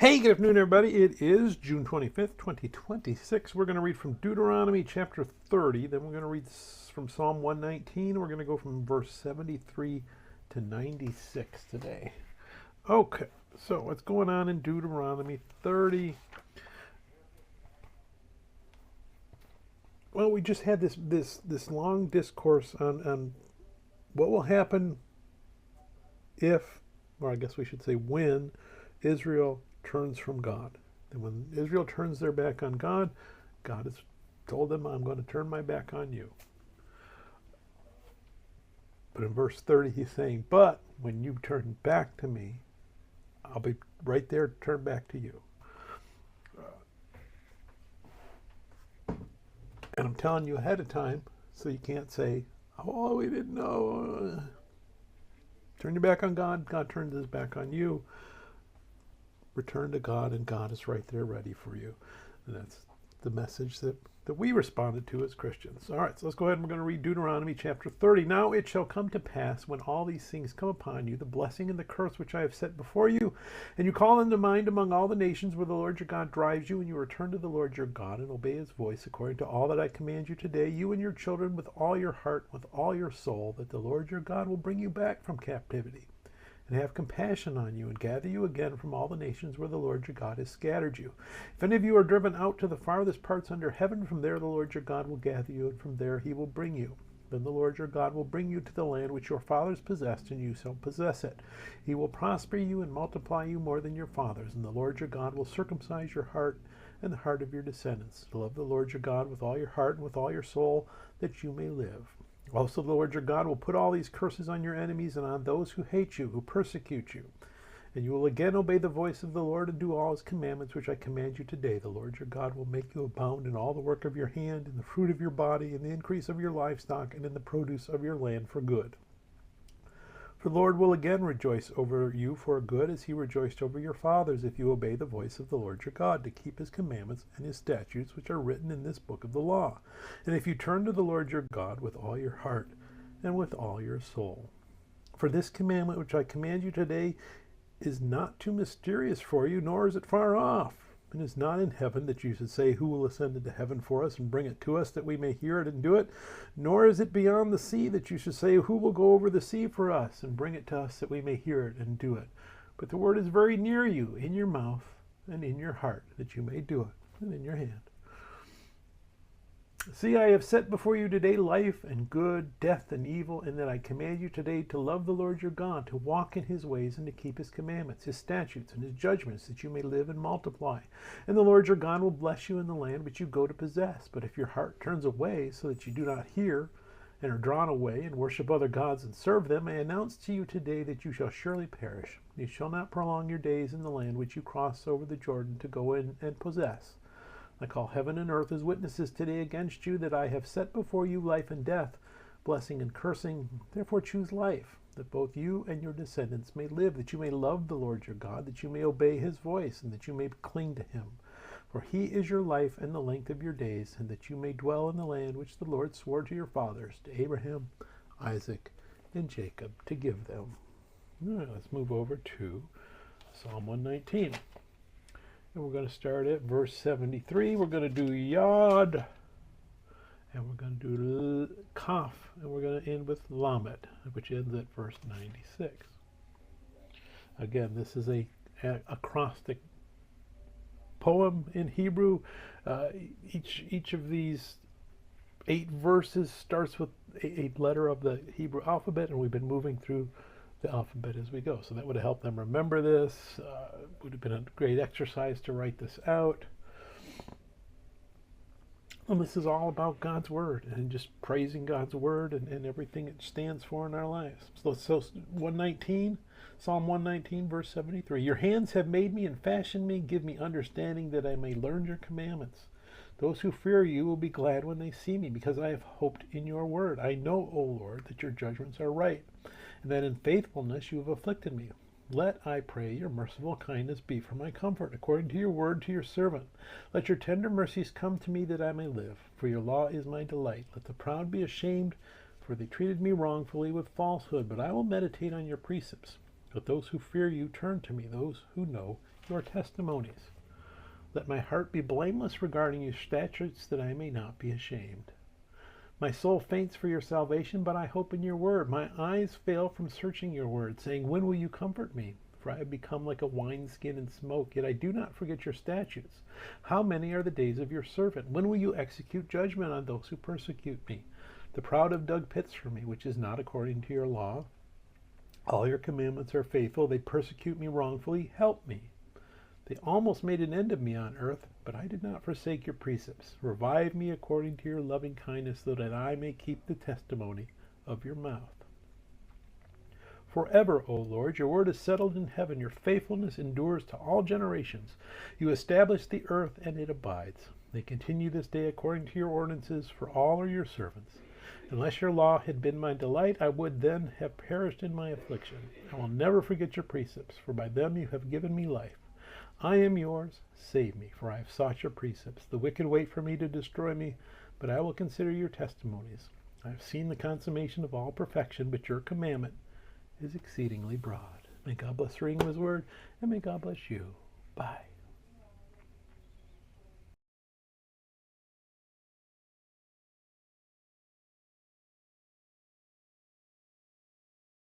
Hey, good afternoon, everybody. It is June 25th, 2026. We're going to read from Deuteronomy chapter 30. Then we're going to read from Psalm 119. We're going to go from verse 73 to 96 today. Okay, so what's going on in Deuteronomy 30? Well, we just had this long discourse on what will happen if, or I guess we should say when, Israel turns from God. And when Israel turns their back on God, God has told them, I'm going to turn my back on you. But in verse 30, he's saying, but when you turn back to me, I'll be right there to turn back to you. And I'm telling you ahead of time, so you can't say, oh, we didn't know. Turn your back on God, God turns his back on you. Return to God, and God is right there ready for you. And that's the message that we responded to as Christians. All right, so let's go ahead and we're going to read Deuteronomy chapter 30. Now it shall come to pass when all these things come upon you, the blessing and the curse which I have set before you, and you call them to mind among all the nations where the Lord your God drives you, and you return to the Lord your God and obey his voice according to all that I command you today, you and your children with all your heart, with all your soul, that the Lord your God will bring you back from captivity and have compassion on you, and gather you again from all the nations where the Lord your God has scattered you. If any of you are driven out to the farthest parts under heaven, from there the Lord your God will gather you, and from there he will bring you. Then the Lord your God will bring you to the land which your fathers possessed, and you shall possess it. He will prosper you and multiply you more than your fathers, and the Lord your God will circumcise your heart and the heart of your descendants, to love the Lord your God with all your heart and with all your soul, that you may live. Also, the Lord your God will put all these curses on your enemies and on those who hate you, who persecute you. And you will again obey the voice of the Lord and do all his commandments which I command you today. The Lord your God will make you abound in all the work of your hand, in the fruit of your body, in the increase of your livestock, and in the produce of your land for good. For the Lord will again rejoice over you for good, as he rejoiced over your fathers, if you obey the voice of the Lord your God, to keep his commandments and his statutes, which are written in this book of the law. And if you turn to the Lord your God with all your heart and with all your soul. For this commandment which I command you today is not too mysterious for you, nor is it far off. It is not in heaven, that you should say, who will ascend into heaven for us and bring it to us, that we may hear it and do it? Nor is it beyond the sea, that you should say, who will go over the sea for us and bring it to us, that we may hear it and do it? But the word is very near you, in your mouth and in your heart, that you may do it, and in your hand. See, I have set before you today life and good, death and evil, and that I command you today to love the Lord your God, to walk in his ways and to keep his commandments, his statutes, and his judgments, that you may live and multiply. And the Lord your God will bless you in the land which you go to possess. But if your heart turns away, so that you do not hear, and are drawn away, and worship other gods and serve them, I announce to you today that you shall surely perish. You shall not prolong your days in the land which you cross over the Jordan to go in and possess. I call heaven and earth as witnesses today against you, that I have set before you life and death, blessing and cursing. Therefore choose life, that both you and your descendants may live, that you may love the Lord your God, that you may obey his voice, and that you may cling to him. For he is your life and the length of your days, and that you may dwell in the land which the Lord swore to your fathers, to Abraham, Isaac, and Jacob, to give them. All right, let's move over to Psalm 119. And we're going to start at verse 73. We're going to do Yod, and we're going to do Kaf, and we're going to end with Lamed, which ends at verse 96. Again, this is a acrostic poem in Hebrew. Each of these 8 verses starts with a letter of the Hebrew alphabet, and we've been moving through the alphabet as we go. So that would have helped them remember this. Would have been a great exercise to write this out. And this is all about God's word and just praising God's word and everything it stands for in our lives. So 119, Psalm 119, verse 73. Your hands have made me and fashioned me. Give me understanding that I may learn your commandments. Those who fear you will be glad when they see me, because I have hoped in your word. I know, O Lord, that your judgments are right, and that in faithfulness you have afflicted me. Let, I pray, your merciful kindness be for my comfort, according to your word to your servant. Let your tender mercies come to me, that I may live. For your law is my delight. Let the proud be ashamed, for they treated me wrongfully with falsehood. But I will meditate on your precepts. Let those who fear you turn to me, those who know your testimonies. Let my heart be blameless regarding your statutes, that I may not be ashamed. My soul faints for your salvation, but I hope in your word. My eyes fail from searching your word, saying, when will you comfort me? For I have become like a wineskin in smoke, yet I do not forget your statutes. How many are the days of your servant? When will you execute judgment on those who persecute me? The proud have dug pits for me, which is not according to your law. All your commandments are faithful. They persecute me wrongfully. Help me. They almost made an end of me on earth, but I did not forsake your precepts. Revive me according to your loving kindness, so that I may keep the testimony of your mouth. Forever, O Lord, your word is settled in heaven. Your faithfulness endures to all generations. You establish the earth, and it abides. They continue this day according to your ordinances, for all are your servants. Unless your law had been my delight, I would then have perished in my affliction. I will never forget your precepts, for by them you have given me life. I am yours. Save me, for I have sought your precepts. The wicked wait for me to destroy me, but I will consider your testimonies. I have seen the consummation of all perfection, but your commandment is exceedingly broad. May God bless the reading of his word, and may God bless you. Bye.